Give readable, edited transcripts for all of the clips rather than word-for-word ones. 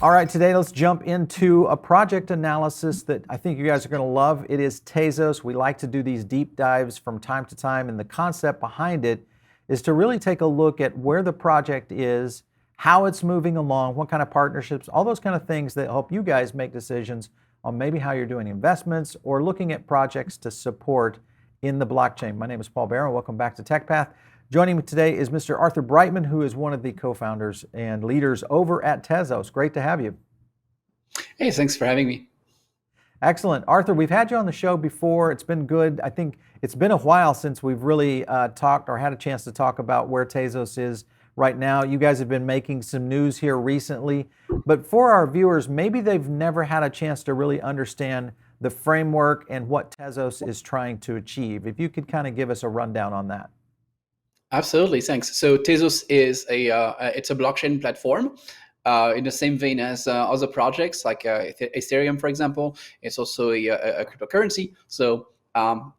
All right, today let's jump into a project analysis that I think you guys are going to love. It is Tezos. We like to do these deep dives from time to time, and the concept behind it is to really take a look at where the project is, how it's moving along, what kind of partnerships, all those kind of things that help you guys make decisions on maybe how you're doing investments or looking at projects to support in the blockchain. My name is Paul Barron. Welcome back to TechPath. Joining me today is Mr. Arthur Breitman, who is one of the co-founders and leaders over at Tezos. Great to have you. Hey, thanks for having me. Excellent. Arthur, we've had you on the show before. It's been good. I think it's been a while since we've really talked or had a chance to talk about where Tezos is right now. You guys have been making some news here recently, but for our viewers, maybe they've never had a chance to really understand the framework and what Tezos is trying to achieve. If you could kind of give us a rundown on that. Absolutely, thanks. So Tezos is it's a blockchain platform in the same vein as other projects like Ethereum, for example. It's also a cryptocurrency. So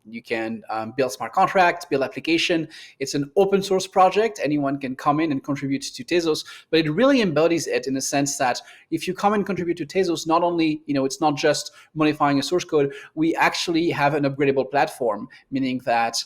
you can build smart contracts, build application. It's an open source project. Anyone can come in and contribute to Tezos, but it really embodies it in the sense that if you come and contribute to Tezos, not only, it's not just modifying a source code, we actually have an upgradable platform, meaning that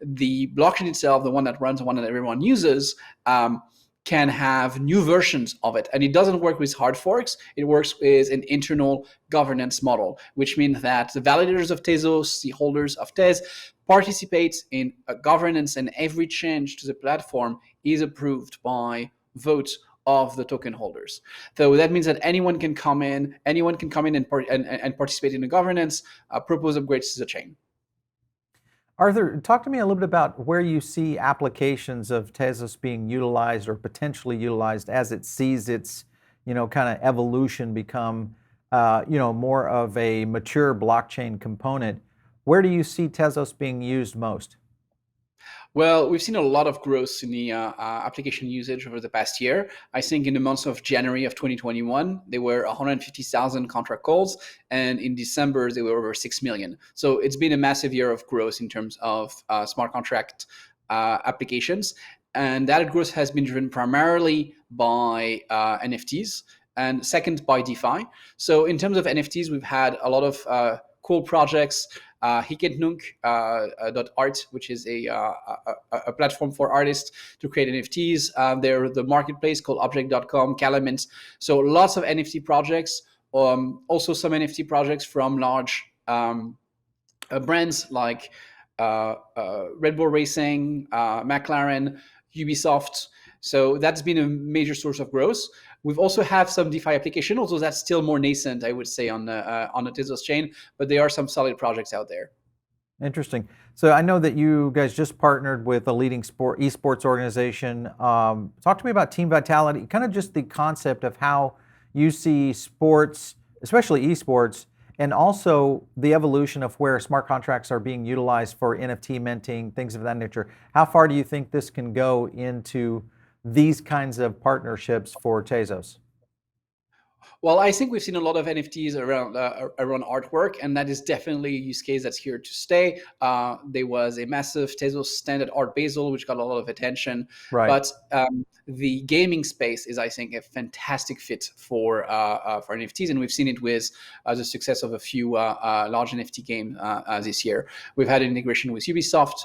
the blockchain itself, the one that runs, the one that everyone uses, can have new versions of it. And it doesn't work with hard forks. It works with an internal governance model, which means that the validators of Tezos, the holders of Tez, participate in a governance, and every change to the platform is approved by vote of the token holders. So that means that anyone can come in and participate in the governance, propose upgrades to the chain. Arthur, talk to me a little bit about where you see applications of Tezos being utilized or potentially utilized as it sees its, kind of evolution become, more of a mature blockchain component. Where do you see Tezos being used most? Well, we've seen a lot of growth in the application usage over the past year. I think in the month of January of 2021, there were 150,000 contract calls, and in December, there were over 6 million. So it's been a massive year of growth in terms of smart contract applications. And that growth has been driven primarily by NFTs, and second by DeFi. So in terms of NFTs, we've had a lot of cool projects. Hiketnunk.art, which is a platform for artists to create NFTs. There's the marketplace called object.com, Calamint. So lots of NFT projects. Also some NFT projects from large brands like Red Bull Racing, McLaren, Ubisoft. So that's been a major source of growth. We've also have some DeFi application, although that's still more nascent, I would say, on the Tezos chain. But there are some solid projects out there. Interesting. So I know that you guys just partnered with a leading esports organization. Talk to me about team vitality, kind of just the concept of how you see sports, especially esports, and also the evolution of where smart contracts are being utilized for NFT minting, things of that nature. How far do you think this can go into these kinds of partnerships for Tezos? Well, I think we've seen a lot of NFTs around artwork, and that is definitely a use case that's here to stay. There was a massive Tezos standard Art Basel, which got a lot of attention. Right. But the gaming space is, I think, a fantastic fit for NFTs, and we've seen it with the success of a few large NFT games this year. We've had an integration with Ubisoft,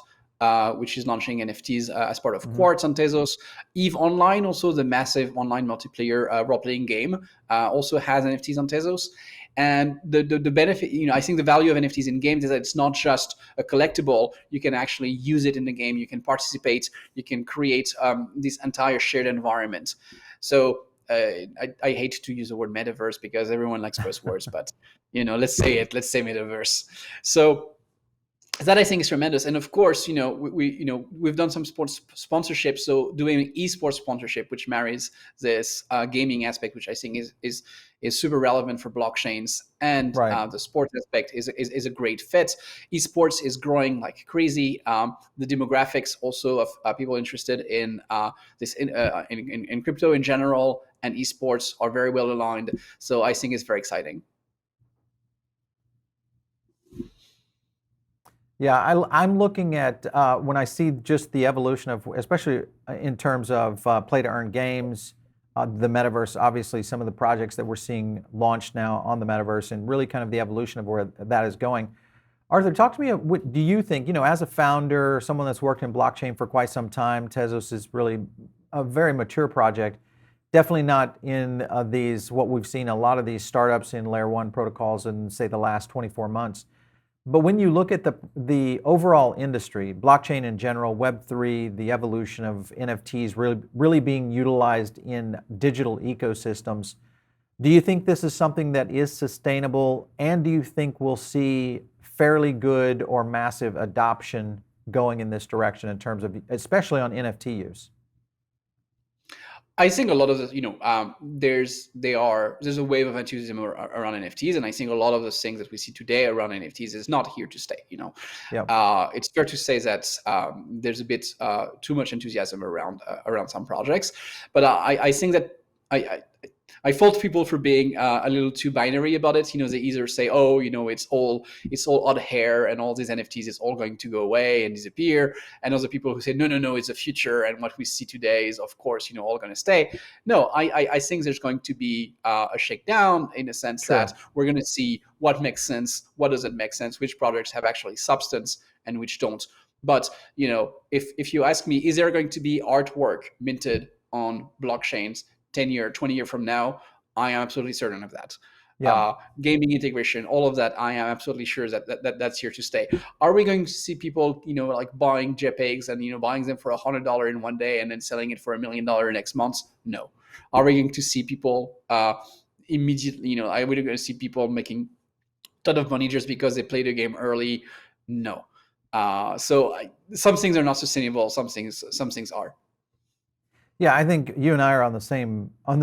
which is launching NFTs as part of Quartz on Tezos. EVE Online, also the massive online multiplayer role-playing game, also has NFTs on Tezos. And the benefit, I think the value of NFTs in games is that it's not just a collectible. You can actually use it in the game. You can participate. You can create this entire shared environment. So I hate to use the word metaverse because everyone likes buzzwords, but let's say it. Let's say metaverse. So that I think is tremendous. And of course, we've done some sports sponsorship. So doing esports sponsorship, which marries this gaming aspect, which I think is super relevant for blockchains, and right. the sports aspect is a great fit. Esports is growing like crazy. The demographics also of people interested in this in crypto in general and esports are very well aligned. So I think it's very exciting. Yeah, I'm looking at when I see just the evolution of, especially in terms of play to earn games, the metaverse, obviously some of the projects that we're seeing launched now on the metaverse, and really kind of the evolution of where that is going. Arthur, talk to me, what do you think, as a founder, someone that's worked in blockchain for quite some time, Tezos is really a very mature project, definitely not in what we've seen, a lot of these startups in layer one protocols in, say, the last 24 months. But when you look at the overall industry, blockchain in general, Web3, the evolution of NFTs really being utilized in digital ecosystems, do you think this is something that is sustainable? And do you think we'll see fairly good or massive adoption going in this direction in terms of, especially on NFT use? I think a lot of the, there's a wave of enthusiasm around NFTs, and I think a lot of the things that we see today around NFTs is not here to stay. Yeah. It's fair to say that there's a bit too much enthusiasm around some projects, but I think that I fault people for being a little too binary about it. They either say, oh, it's all odd hair and all these NFTs is all going to go away and disappear, and other people who say, no, it's a future, and what we see today is, of course, all going to stay. No, I think there's going to be a shakedown in the sense True. that we're going to see what makes sense, what doesn't make sense, which projects have actually substance and which don't. But if you ask me, is there going to be artwork minted on blockchains 10 year, 20 year from now, I am absolutely certain of that. Yeah. Gaming integration, all of that, I am absolutely sure that's here to stay. Are we going to see people, like buying JPEGs and, buying them for $100 in one day and then selling it for $1 million next month? No. Are we going to see people immediately, are we going to see people making a ton of money just because they played a game early? No. Some things are not sustainable. Some things are. Yeah, I think you and I are on the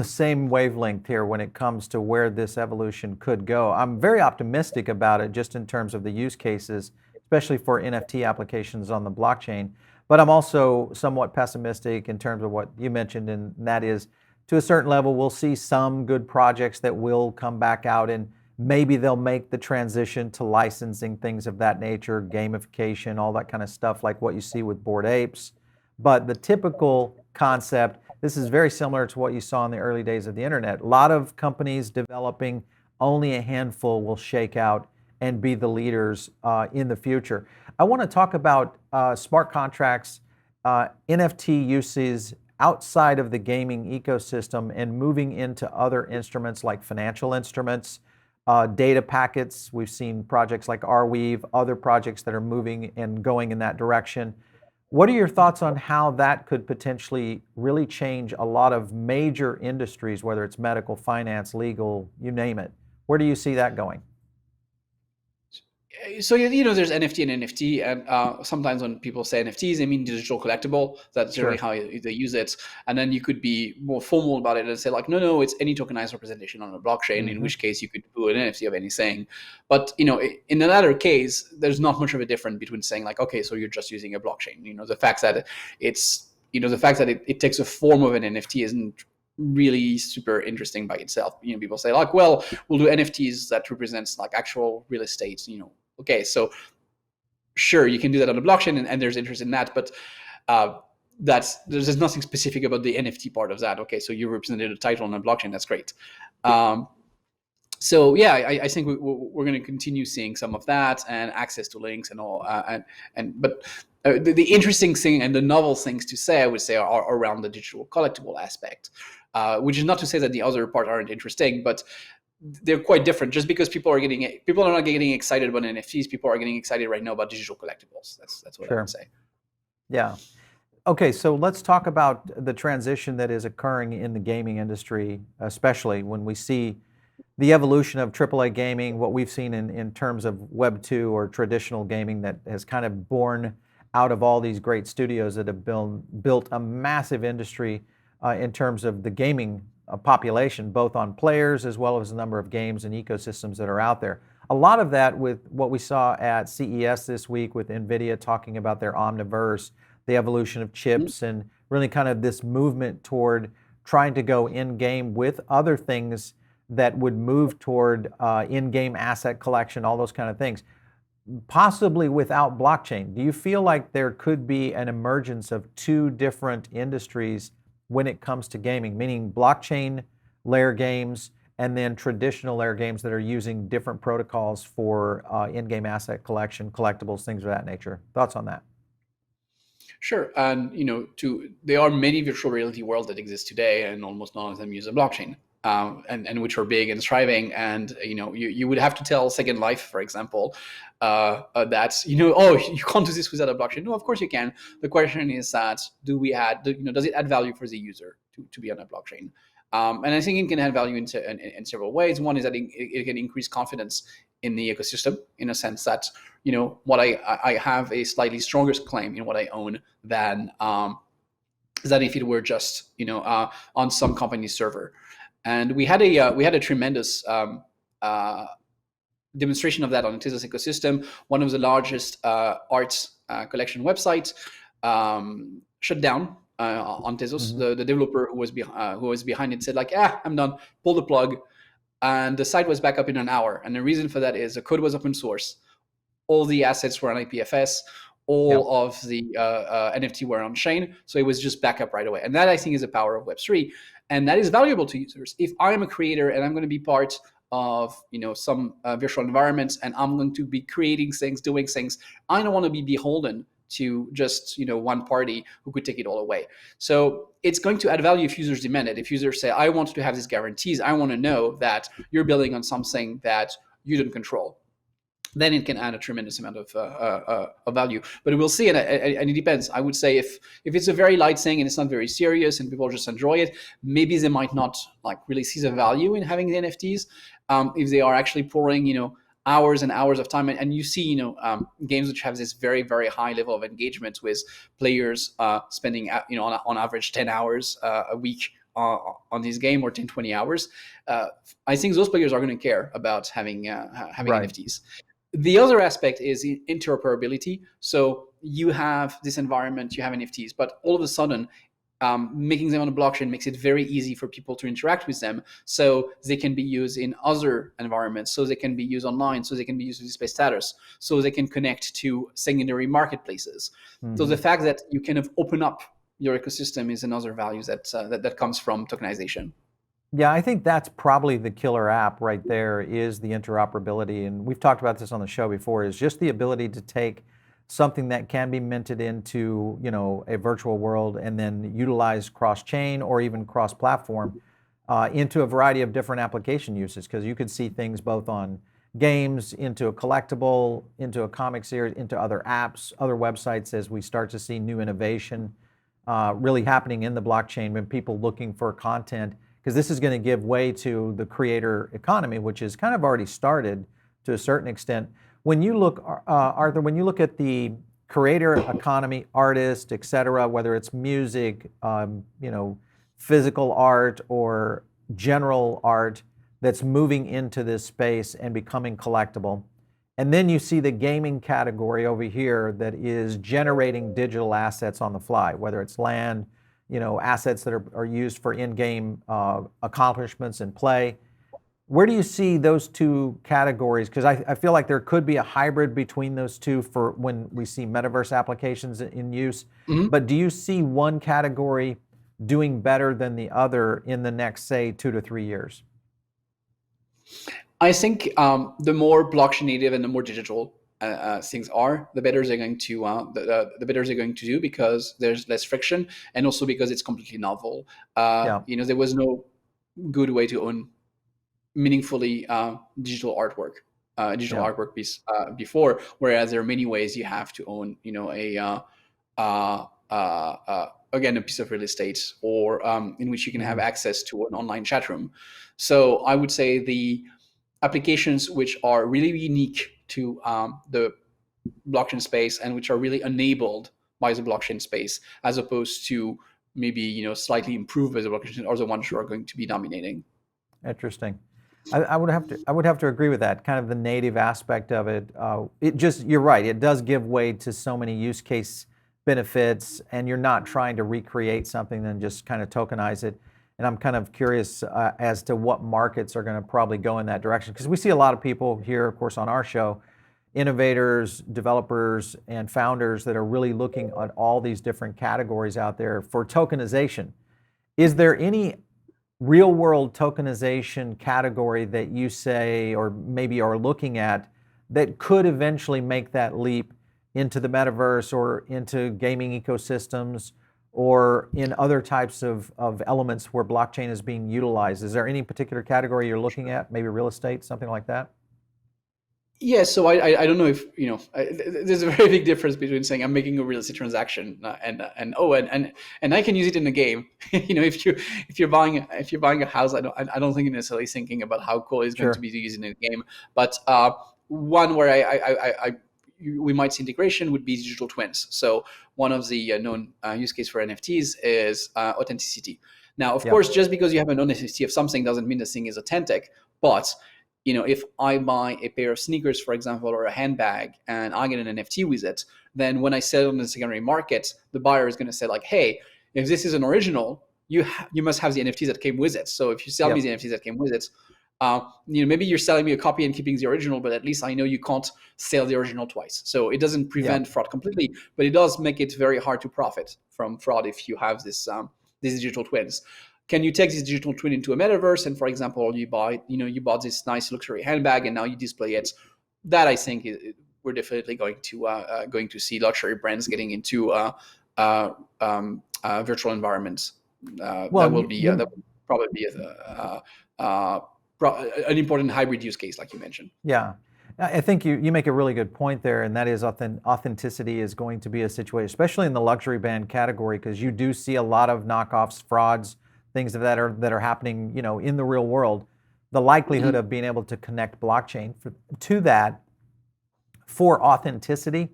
same wavelength here when it comes to where this evolution could go. I'm very optimistic about it just in terms of the use cases, especially for NFT applications on the blockchain. But I'm also somewhat pessimistic in terms of what you mentioned, and that is, to a certain level, we'll see some good projects that will come back out, and maybe they'll make the transition to licensing, things of that nature, gamification, all that kind of stuff, like what you see with Bored Apes. But the typical concept, this is very similar to what you saw in the early days of the internet. A lot of companies developing, only a handful will shake out and be the leaders in the future. I want to talk about smart contracts, NFT uses outside of the gaming ecosystem and moving into other instruments like financial instruments, data packets. We've seen projects like Arweave, other projects that are moving and going in that direction. What are your thoughts on how that could potentially really change a lot of major industries, whether it's medical, finance, legal, you name it? Where do you see that going? So there's NFT and NFT, and sometimes when people say NFTs, they mean digital collectible. That's generally how they use it. And then you could be more formal about it and say like, no, it's any tokenized representation on a blockchain. In which case you could do an NFT of anything. But in the latter case, there's not much of a difference between saying like, okay, so you're just using a blockchain. The fact that it takes a form of an NFT isn't really super interesting by itself. People say like, well, we'll do NFTs that represents like actual real estate. Okay, so sure, you can do that on the blockchain, and there's interest in that, but there's nothing specific about the NFT part of that. Okay, so you represented a title on a blockchain, that's great. So yeah, I think we're going to continue seeing some of that and access to links and all. But the interesting thing and the novel things to say, I would say, are around the digital collectible aspect, which is not to say that the other part aren't interesting, but they're quite different. Just because people are not getting excited about NFTs, people are getting excited right now about digital collectibles. That's what I would say. Yeah. Okay, so let's talk about the transition that is occurring in the gaming industry, especially when we see the evolution of AAA gaming, what we've seen in terms of Web 2 or traditional gaming that has kind of born out of all these great studios that have built a massive industry in terms of the gaming population, both on players as well as the number of games and ecosystems that are out there. A lot of that with what we saw at CES this week with NVIDIA talking about their Omniverse, the evolution of chips, and really kind of this movement toward trying to go in-game with other things that would move toward in-game asset collection, all those kind of things, possibly without blockchain. Do you feel like there could be an emergence of two different industries when it comes to gaming, meaning blockchain layer games and then traditional layer games that are using different protocols for in-game asset collection, collectibles, things of that nature. Thoughts on that? Sure, and there are many virtual reality worlds that exist today, and almost none of them use a blockchain, and which are big and thriving. And you would have to tell Second Life, for example, that oh, you can't do this without a blockchain. No, of course you can. The question is that does it add value for the user to be on a blockchain? And I think it can add value in several ways. One is that it can increase confidence in the ecosystem, in a sense that what I have a slightly stronger claim in what I own than if it were just on some company's server. And we had a tremendous demonstration of that on the Tezos ecosystem. One of the largest art collection websites shut down on Tezos. Mm-hmm. The developer who was behind it said like, I'm done, pull the plug. And the site was back up in an hour. And the reason for that is the code was open source. All the assets were on IPFS. All of the NFT were on chain. So it was just back up right away. And that, I think, is the power of Web3. And that is valuable to users. If I'm a creator and I'm going to be part of some virtual environments and I'm going to be creating things, doing things, I don't want to be beholden to just one party who could take it all away. So it's going to add value if users demand it. If users say, I want to have these guarantees, I want to know that you're building on something that you don't control, then it can add a tremendous amount of value. But we'll see, and it depends. I would say if it's a very light thing and it's not very serious and people just enjoy it, maybe they might not really see the value in having the NFTs. If they are actually pouring hours and hours of time, and you see games which have this very, very high level of engagement with players spending on average 10 hours a week on this game, or 10-20 hours, I think those players are going to care about having Right. NFTs. The other aspect is interoperability. So you have this environment, you have NFTs, but all of a sudden making them on a blockchain makes it very easy for people to interact with them, so they can be used in other environments, so they can be used online, so they can be used with display status, so they can connect to secondary marketplaces. Mm-hmm. So the fact that you kind of open up your ecosystem is another value that comes from tokenization. Yeah, I think that's probably the killer app right there, is the interoperability. And we've talked about this on the show before, is just the ability to take something that can be minted into a virtual world and then utilize cross-chain or even cross-platform into a variety of different application uses, because you could see things both on games, into a collectible, into a comic series, into other apps, other websites, as we start to see new innovation really happening in the blockchain when people looking for content, because this is going to give way to the creator economy, which is kind of already started to a certain extent. When you look, Arthur, when you look at the creator economy, artist, et cetera, whether it's music, physical art or general art that's moving into this space and becoming collectible, and then you see the gaming category over here that is generating digital assets on the fly, whether it's land, assets that are used for in-game accomplishments and play. Where do you see those two categories? Because I feel like there could be a hybrid between those two for when we see metaverse applications in use. Mm-hmm. But do you see one category doing better than the other in the next, say, 2 to 3 years? I think the more blockchain native and the more digital things are, the better they're going to the better they're going to do, because there's less friction, and also because it's completely novel. There was no good way to own meaningfully digital artwork piece before, whereas there are many ways you have to own again a piece of real estate, or in which you can have access to an online chat room. So I would say the applications which are really unique to the blockchain space and which are really enabled by the blockchain space, as opposed to maybe slightly improved by the blockchain, are the ones who are going to be dominating. Interesting. I would have to agree with that. Kind of the native aspect of it. You're right. It does give way to so many use case benefits, and you're not trying to recreate something then just kind of tokenize it. And I'm kind of curious as to what markets are going to probably go in that direction, because we see a lot of people here, of course, on our show, innovators, developers, and founders that are really looking at all these different categories out there for tokenization. Is there any real world tokenization category that you say, or maybe are looking at, that could eventually make that leap into the metaverse or into gaming ecosystems or in other types of elements where blockchain is being utilized? Is there any particular category you're looking at, maybe real estate, something like that? Yeah, so I don't know if there's a very big difference between saying I'm making a real estate transaction and I can use it in a game. If you're buying a house, I don't think you're necessarily thinking about how cool it's going to Sure. be to use it in a game. But one where we might see integration would be digital twins. So one of the known use case for NFTs is authenticity. Now, of Yep. course, just because you have an NFT of something doesn't mean the thing is authentic, but if I buy a pair of sneakers, for example, or a handbag, and I get an NFT with it, then when I sell it on the secondary market, the buyer is going to say like, "Hey, if this is an original, you must have the NFTs that came with it. So if you sell me Yep. the NFTs that came with it, maybe you're selling me a copy and keeping the original, but at least I know you can't sell the original twice. So it doesn't prevent Yep. fraud completely, but it does make it very hard to profit from fraud if you have these digital twins. Can you take this digital twin into a metaverse and, for example, you bought this nice luxury handbag and now you display it? That I think we're definitely going to see luxury brands getting into virtual environments. Well, That will probably be an important hybrid use case, like you mentioned. yeah. I think you make a really good point there, and that is authenticity is going to be a situation, especially in the luxury band category, because you do see a lot of knockoffs, frauds, things that are happening, in the real world. The likelihood Mhm. of being able to connect blockchain to that for authenticity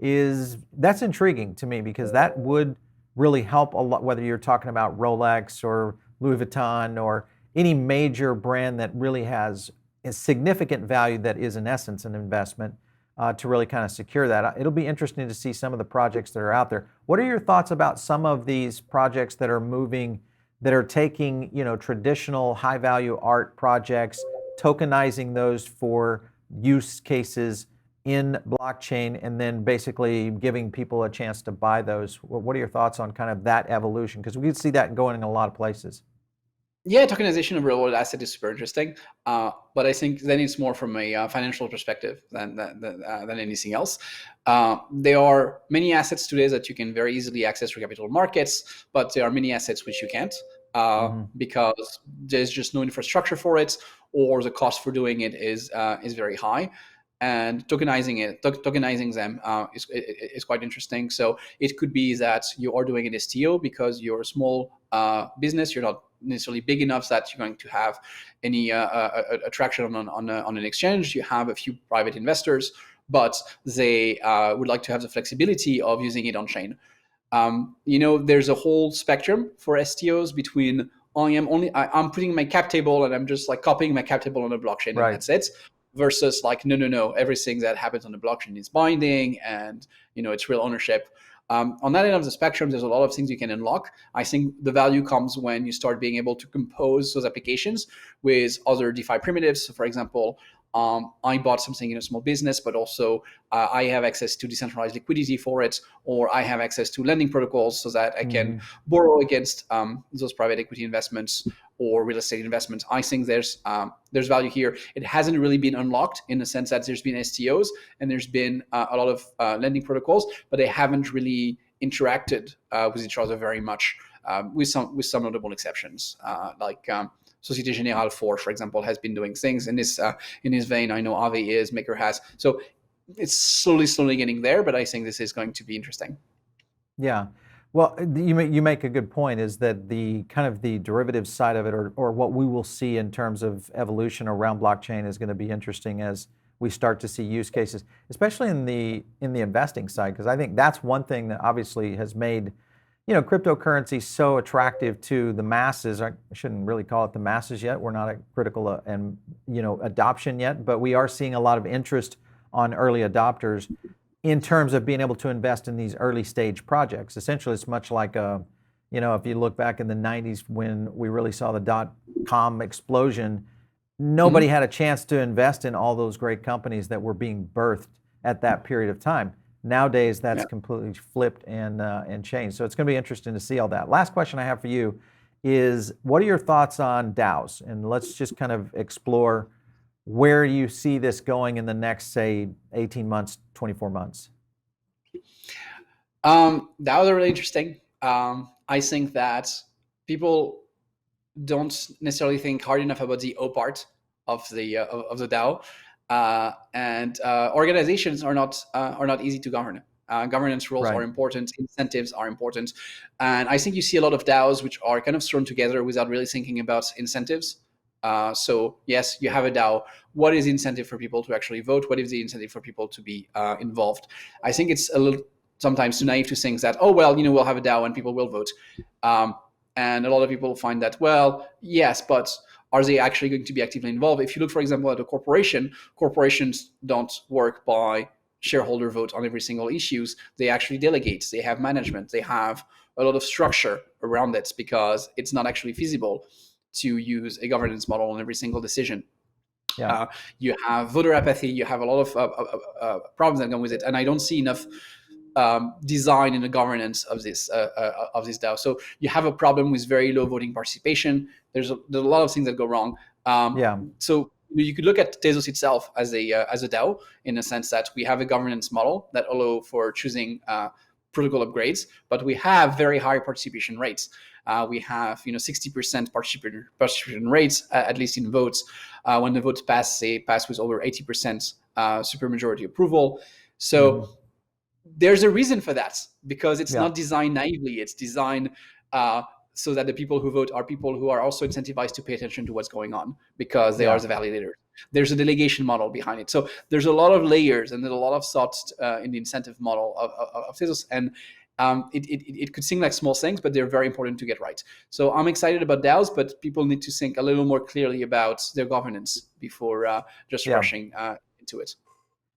that's intriguing to me, because that would really help a lot, whether you're talking about Rolex or Louis Vuitton or any major brand that really has a significant value that is in essence an investment, to really kind of secure that. It'll be interesting to see some of the projects that are out there. What are your thoughts about some of these projects that are moving, that are taking, traditional high value art projects, tokenizing those for use cases in blockchain, and then basically giving people a chance to buy those? What are your thoughts on kind of that evolution? Because we could see that going in a lot of places. Yeah, tokenization of real world asset is super interesting, but I think then it's more from a financial perspective than anything else. There are many assets today that you can very easily access through capital markets, but there are many assets which you can't, Hmm. because there's just no infrastructure for it, or the cost for doing it is very high. And tokenizing them is quite interesting. So it could be that you are doing an STO because you're a small business, you're not necessarily big enough that you're going to have any attraction on an exchange. You have a few private investors, but they would like to have the flexibility of using it on chain. There's a whole spectrum for STOs between I'm putting my cap table and I'm just like copying my cap table on a blockchain and Right. that's it, versus like no, everything that happens on the blockchain is binding and it's real ownership. On that end of the spectrum, there's a lot of things you can unlock. I think the value comes when you start being able to compose those applications with other DeFi primitives. So for example, I bought something in a small business, but also I have access to decentralized liquidity for it, or I have access to lending protocols so that I can Hmm. borrow against those private equity investments or real estate investments. I think there's value here. It hasn't really been unlocked in the sense that there's been STOs and there's been a lot of lending protocols, but they haven't really interacted with each other very much, with some notable exceptions, like Societe Generale 4, for example, has been doing things in this vein. I know Aave is, Maker has. So it's slowly getting there, but I think this is going to be interesting. Yeah. Well, you make a good point, is that the kind of the derivative side of it, or what we will see in terms of evolution around blockchain, is going to be interesting as we start to see use cases, especially in the investing side, because I think that's one thing that obviously has made, cryptocurrency so attractive to the masses. I shouldn't really call it the masses yet. We're not at critical and adoption yet, but we are seeing a lot of interest on early adopters in terms of being able to invest in these early stage projects. Essentially, it's much like if you look back in the 90s when we really saw the dot-com explosion, nobody Mhm. had a chance to invest in all those great companies that were being birthed at that period of time. Nowadays, that's Yeah. completely flipped and changed. So it's going to be interesting to see all that. Last question I have for you is what are your thoughts on DAOs? And let's just kind of explore where you see this going in the next, say, 18 months, 24 months. That was really interesting. I think that people don't necessarily think hard enough about the O part of the DAO, and organizations are not easy to govern. Governance rules are important, incentives are important, and I think you see a lot of DAOs which are kind of thrown together without really thinking about incentives. So yes, you have a DAO. What is the incentive for people to actually vote? What is the incentive for people to be involved? I think it's a little sometimes too naive to think that, oh, well, we'll have a DAO and people will vote. And a lot of people find that, well, yes, but are they actually going to be actively involved? If you look, for example, at a corporation, corporations don't work by shareholder vote on every single issues. They actually delegate. They have management. They have a lot of structure around it because it's not actually feasible to use a governance model on every single decision. Yeah. You have voter apathy. You have a lot of problems that come with it. And I don't see enough design in the governance of this DAO. So you have a problem with very low voting participation. There's a lot of things that go wrong. So you could look at Tezos itself as a DAO in the sense that we have a governance model that allow for choosing protocol upgrades, but we have very high participation rates. We have 60% participation rates, at least in votes. When the votes pass, they pass with over 80% supermajority approval. So there's a reason for that, because it's not designed naively. It's designed so that the people who vote are people who are also incentivized to pay attention to what's going on because they are the validators. There's a delegation model behind it. So there's a lot of layers and there's a lot of thoughts in the incentive model of Tezos. And it could seem like small things, but they're very important to get right. So I'm excited about DAOs, but people need to think a little more clearly about their governance before just rushing into it.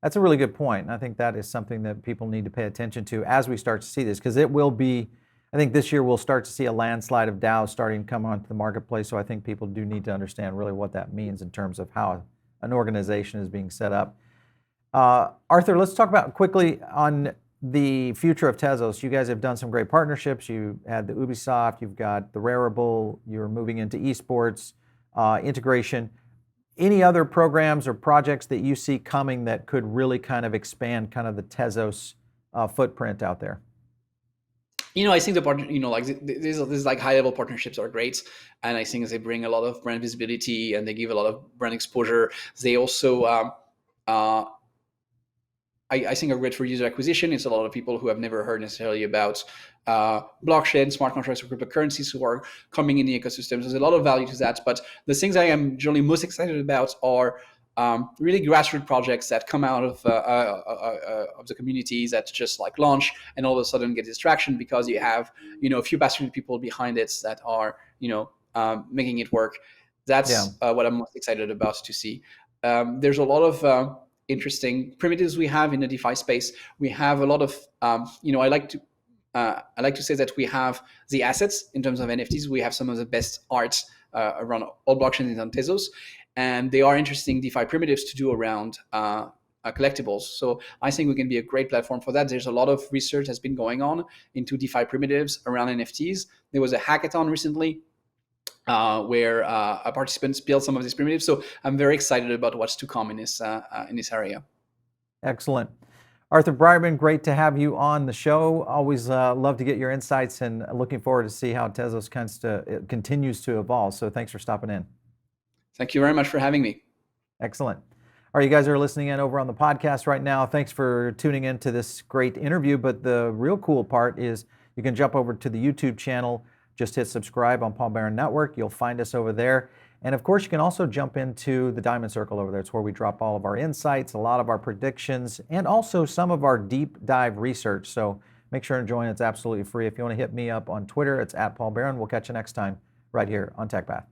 That's a really good point. And I think that is something that people need to pay attention to as we start to see this, because it will be, I think this year we'll start to see a landslide of DAOs starting to come onto the marketplace. So I think people do need to understand really what that means in terms of how an organization is being set up. Arthur, let's talk about quickly on the future of Tezos. You guys have done some great partnerships. You had the Ubisoft, you've got the Rarible, you're moving into esports, integration. Any other programs or projects that you see coming that could really kind of expand kind of the Tezos footprint out there? I think the partner, these like high level partnerships are great, and I think they bring a lot of brand visibility and they give a lot of brand exposure. They also, I think, are great for user acquisition. It's a lot of people who have never heard necessarily about blockchain, smart contracts, or cryptocurrencies who are coming in the ecosystem. There's a lot of value to that. But the things I am generally most excited about are really grassroots projects that come out of the communities that just like launch and all of a sudden get distraction because you have a few passionate people behind it that are making it work. That's what I'm most excited about to see. There's a lot of interesting primitives we have in the DeFi space. We have a lot of I like to say that we have the assets in terms of NFTs. We have some of the best art around all blockchains on Tezos. And they are interesting DeFi primitives to do around collectibles. So I think we can be a great platform for that. There's a lot of research that's been going on into DeFi primitives around NFTs. There was a hackathon recently where participants built some of these primitives. So I'm very excited about what's to come in this area. Excellent. Arthur Breitman, great to have you on the show. Always love to get your insights and looking forward to see how Tezos continues to evolve. So thanks for stopping in. Thank you very much for having me. Excellent. All right, you guys are listening in over on the podcast right now. Thanks for tuning in to this great interview. But the real cool part is you can jump over to the YouTube channel. Just hit subscribe on Paul Barron Network. You'll find us over there. And of course, you can also jump into the Diamond Circle over there. It's where we drop all of our insights, a lot of our predictions, and also some of our deep dive research. So make sure and join. It's absolutely free. If you want to hit me up on Twitter, it's @PaulBarron. We'll catch you next time right here on TechPath.